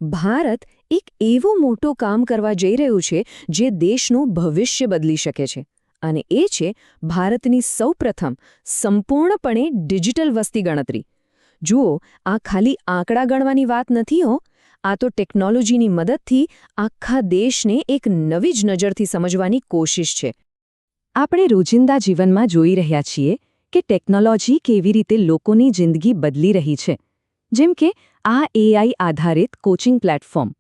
ભારત એક એવું મોટું કામ કરવા જઈ રહ્યું છે જે દેશનું ભવિષ્ય બદલી શકે છે અને એ છે ભારતની સૌપ્રથમ સંપૂર્ણપણે ડિજિટલ વસ્તી ગણતરી. જુઓ, આ ખાલી આંકડા ગણવાની વાત નથી હો. આ તો ટેકનોલોજીની મદદથી આખા દેશને એક નવી જ નજરથી સમજવાની કોશિશ છે. આપણે રોજિંદા જીવનમાં જોઈ રહ્યા છીએ કે ટેકનોલોજી કેવી રીતે લોકોની જિંદગી બદલી રહી છે. જેમ કે આ AI આધારિત કોચિંગ પ્લેટફોર્મ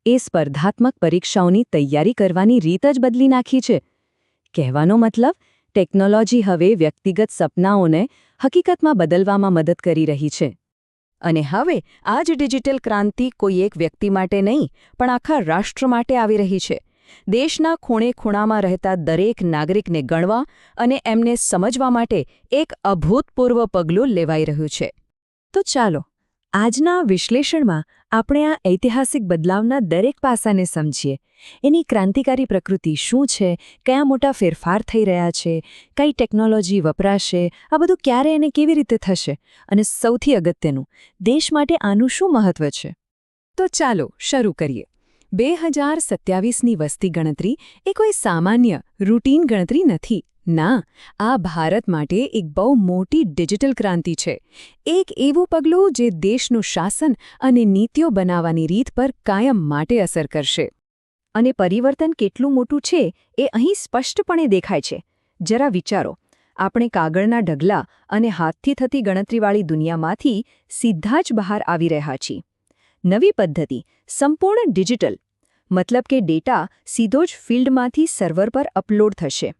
એ સ્પર્ધાત્મક પરીક્ષાઓની તૈયારી કરવાની રીત જ બદલી નાખી છે. કહેવાનો મતલબ, ટેકનોલોજી હવે વ્યક્તિગત સપનાઓને હકીકતમાં બદલવામાં મદદ કરી રહી છે. અને હવે આ જ ડિજિટલ ક્રાંતિ કોઈ એક વ્યક્તિ માટે નહીં, પણ આખા રાષ્ટ્ર માટે આવી રહી છે. દેશના ખૂણે ખૂણામાં રહેતા દરેક નાગરિકને ગણવા અને એમને સમજવા માટે એક અભૂતપૂર્વ પગલું લેવાઈ રહ્યું છે. તો ચાલો, આજના વિશ્લેષણમાં આપણે આ ઐતિહાસિક બદલાવના દરેક પાસાને સમજીએ. એની ક્રાંતિકારી પ્રકૃતિ શું છે, કયા મોટા ફેરફાર થઈ રહ્યા છે, કઈ ટેકનોલોજી વપરાશે, આ બધું ક્યારે અને કેવી રીતે થશે, અને સૌથી અગત્યનું, દેશ માટે આનું શું મહત્વ છે. તો ચાલો શરૂ કરીએ. 2027ની વસ્તી ગણતરી એ કોઈ સામાન્ય રૂટીન ગણતરી નથી. ના, આ ભારત માટે એક બહુ મોટી ડિજિટલ ક્રાંતિ છે. એક એવું પગલું જે દેશનું શાસન અને નીતિઓ બનાવવાની રીત પર કાયમ માટે અસર કરશે. અને પરિવર્તન કેટલું મોટું છે એ અહીં સ્પષ્ટપણે દેખાય છે. જરા વિચારો, આપણે કાગળના ઢગલા અને હાથથી થતી ગણતરીવાળી દુનિયામાંથી સીધા જ બહાર આવી રહ્યા છીએ. નવી પદ્ધતિ સંપૂર્ણ ડિજિટલ, મતલબ કે ડેટા સીધો જ ફિલ્ડમાંથી સર્વર પર અપલોડ થશે.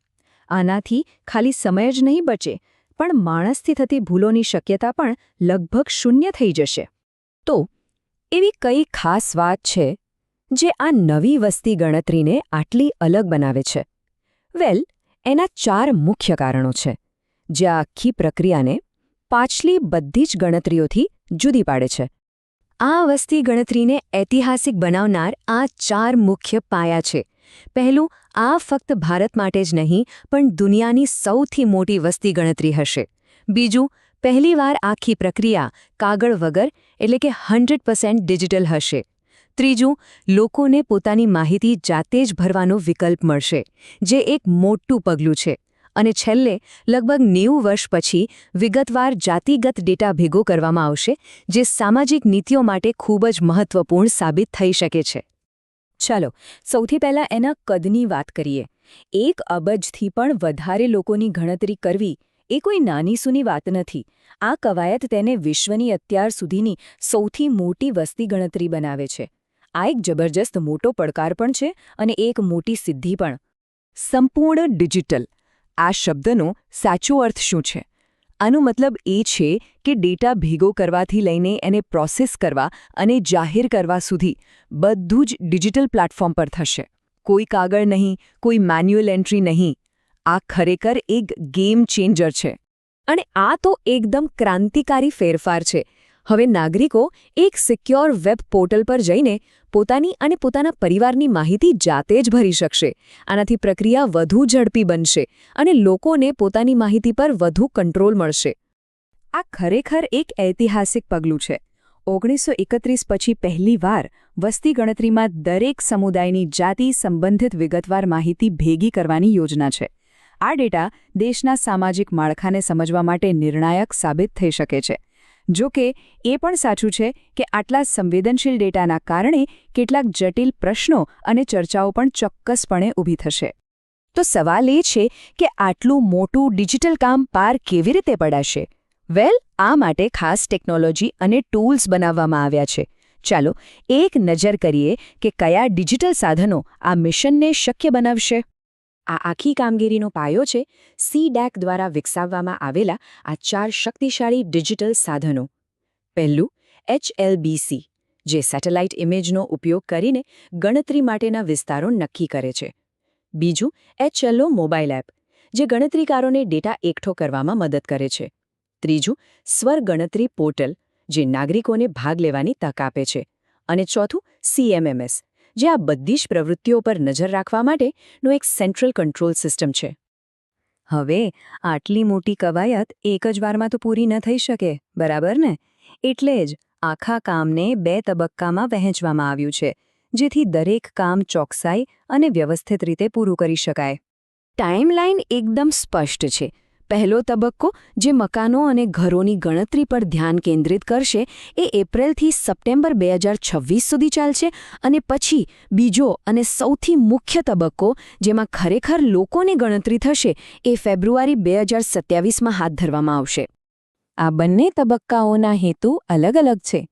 આનાથી ખાલી સમય જ નહીં બચે, પણ માણસથી થતી ભૂલોની શક્યતા પણ લગભગ શૂન્ય થઈ જશે. તો એવી કઈ ખાસ વાત છે જે આ નવી વસ્તી ગણતરીને આટલી અલગ બનાવે છે? વેલ, એના 4 મુખ્ય કારણો છે, જે આ આખી પ્રક્રિયાને પાછલી બધી જ ગણતરીઓથી જુદી પાડે છે. આ વસ્તી ગણતરીને ઐતિહાસિક બનાવનાર આ 4 મુખ્ય પાયા છે. પહેલું, આ ફક્ત ભારત માટે જ નહીં, પણ દુનિયાની સૌથી મોટી વસ્તી ગણતરી હશે. બીજું, પહેલીવાર આખી પ્રક્રિયા કાગળ વગર એટલે કે 100% ડિજિટલ હશે. ત્રીજું, લોકોને પોતાની માહિતી જાતે જ ભરવાનો વિકલ્પ મળશે, જે એક મોટું પગલું છે. અને છેલ્લે, લગભગ 90 વર્ષ પછી વિગતવાર જાતિગત ડેટા ભેગો કરવામાં આવશે, જે સામાજિક નીતિઓ માટે ખૂબ જ મહત્વપૂર્ણ સાબિત થઈ શકે છે. ચાલો, સૌથી પહેલાં એના કદની વાત કરીએ. 1 અબજથી પણ વધારે લોકોની ગણતરી કરવી એ કોઈ નાની સૂની વાત નથી. આ કવાયત તેને વિશ્વની અત્યાર સુધીની સૌથી મોટી વસ્તી ગણતરી બનાવે છે. આ એક જબરજસ્ત મોટો પડકાર પણ છે અને એક મોટી સિદ્ધિ પણ. સંપૂર્ણ ડિજિટલ, આ શબ્દનો સાચો અર્થ શું છે? આનો મતલબ એ છે કે ડેટા ભેગો કરવાથી લઈને એને પ્રોસેસ કરવા અને જાહેર કરવા સુધી બધું જ ડિજિટલ પ્લેટફોર્મ પર થશે. કોઈ કાગળ નહીં, કોઈ મેન્યુઅલ એન્ટ્રી નહીં. આ ખરેખર એક ગેમ ચેન્જર છે. અને આ તો એકદમ ક્રાંતિકારી ફેરફાર છે. હવે નાગરિકો એક સિક્યોર વેબ પોર્ટલ પર જઈને પોતાની અને પોતાના પરિવારની માહિતી જાતે જ ભરી શકશે. આનાથી પ્રક્રિયા વધુ ઝડપી બનશે અને લોકોને પોતાની માહિતી પર વધુ કંટ્રોલ મળશે. આ ખરેખર એક ઐતિહાસિક પગલું છે. 1931 પછી પહેલીવાર વસ્તી ગણતરીમાં દરેક સમુદાયની જાતિ સંબંધિત વિગતવાર માહિતી ભેગી કરવાની યોજના છે. આ ડેટા દેશના સામાજિક માળખાને સમજવા માટે નિર્ણાયક સાબિત થઈ શકે છે. જો કે એ પણ સાચું છે કે આટલા સંવેદનશીલ ડેટાના કારણે કેટલાક જટિલ પ્રશ્નો અને ચર્ચાઓ પણ ચોક્કસપણે ઊભી થશે. તો સવાલ એ છે કે આટલું મોટું ડિજિટલ કામ પાર કેવી રીતે પડાશે? વેલ, આ માટે ખાસ ટેકનોલોજી અને ટૂલ્સ બનાવવામાં આવ્યા છે. ચાલો એક નજર કરીએ કે કયા ડિજિટલ સાધનો આ મિશનને શક્ય બનાવશે. આ આખી કામગીરીનો પાયો છે CDAC દ્વારા વિકસાવવામાં આવેલા આ 4 શક્તિશાળી ડિજિટલ સાધનો. પહેલું, HLBC, જે સેટેલાઇટ ઇમેજનો ઉપયોગ કરીને ગણતરી માટેના વિસ્તારો નક્કી કરે છે. બીજું, HLO મોબાઈલ એપ, જે ગણતરીકારોને ડેટા એકઠો કરવામાં મદદ કરે છે. ત્રીજું, સ્વર ગણતરી પોર્ટલ, જે નાગરિકોને ભાગ લેવાની તક આપે છે. અને ચોથું, CMMS, જે આ બધી જ પ્રવૃત્તિઓ પર નજર રાખવા માટેનો એક સેન્ટ્રલ કંટ્રોલ સિસ્ટમ છે. હવે આટલી મોટી કવાયત એક જ વારમાં તો પૂરી ન થઈ શકે, બરાબર ને? એટલે જ આખા કામને 2 તબક્કામાં વહેંચવામાં આવ્યું છે, જેથી દરેક કામ ચોકસાઈ અને વ્યવસ્થિત રીતે પૂરું કરી શકાય. ટાઈમલાઈન એકદમ સ્પષ્ટ છે. પહેલો તબક્કો, જે મકાનો અને ઘરોની ગણતરી પર ધ્યાન કેન્દ્રિત કરશે, એ એપ્રિલથી સપ્ટેમ્બર 2026 સુધી ચાલશે, અને પછી બીજો અને સૌથી મુખ્ય તબક્કો, જેમાં ખરેખર લોકોની ગણતરી થશે, એ ફેબ્રુઆરી 2027માં હાથ ધરવામાં આવશે. આ બંને તબક્કાઓના હેતુ અલગ અલગ છે.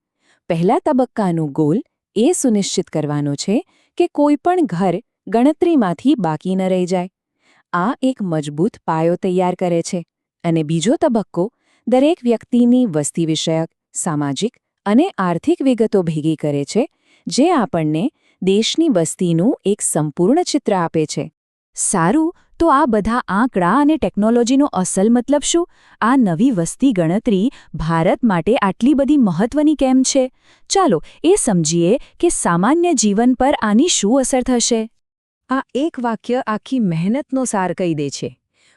પહેલા તબક્કાનો ગોલ એ સુનિશ્ચિત કરવાનો છે કે કોઈપણ ઘર ગણતરીમાંથી બાકી ન રહી જાય. આ એક મજબૂત પાયો તૈયાર કરે છે. અને બીજો તબક્કો દરેક વ્યક્તિની વસ્તી વિષયક, સામાજિક અને આર્થિક વિગતો ભેગી કરે છે, જે આપણને દેશની વસ્તીનું એક સંપૂર્ણ ચિત્ર આપે છે. સારું, તો આ બધા આંકડા અને ટેકનોલોજીનો અસલ મતલબ શું? આ નવી વસ્તી ગણતરી ભારત માટે આટલી બધી મહત્વની કેમ છે? ચાલો એ સમજીએ કે સામાન્ય જીવન પર આની શું અસર થશે. આ એક વાક્ય આખી મહેનતનો સાર કહી દે છે.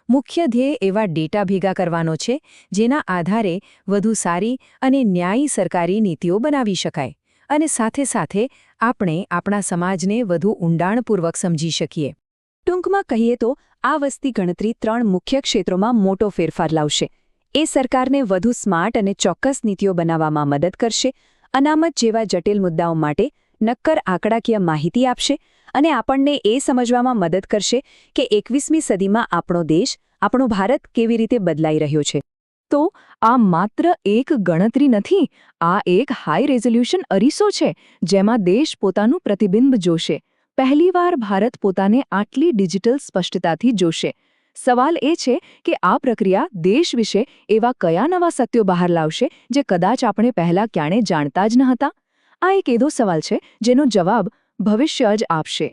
મુખ્ય ધ્યેય એવા ડેટા ભેગા કરવાનો છે, જેના આધારે વધુ સારી અને ન્યાયી સરકારી નીતિઓ બનાવી શકાય, અને સાથે સાથે આપણે આપણા સમાજને વધુ ઊંડાણપૂર્વક સમજી શકીએ. ટૂંકમાં કહીએ તો આ વસ્તી ગણતરી 3 મુખ્ય ક્ષેત્રોમાં મોટો ફેરફાર લાવશે. એ સરકારને વધુ સ્માર્ટ અને ચોક્કસ નીતિઓ બનાવવામાં મદદ કરશે, અનામત જેવા જટિલ મુદ્દાઓ માટે નક્કર આંકડાકીય માહિતી આપશે, અને આપણને એ સમજવામાં મદદ કરશે કે 21મી સદીમાં આપણો દેશ, આપણો ભારત કેવી રીતે બદલાઈ રહ્યો છે. તો આ માત્ર એક ગણતરી નથી, આ એક હાઈ રેઝોલ્યુશન અરીસો છે, જેમાં દેશ પોતાનું પ્રતિબિંબ જોશે. પહેલીવાર ભારત પોતાને આટલી ડિજિટલ સ્પષ્ટતાથી જોશે. સવાલ એ છે કે આ પ્રક્રિયા દેશ વિશે એવા કયા નવા સત્યો બહાર લાવશે જે કદાચ આપણે પહેલાં ક્યારેય જાણતા જ ન હતા? આ એક એવો સવાલ છે જેનો જવાબ ભવિષ્ય જ આપશે.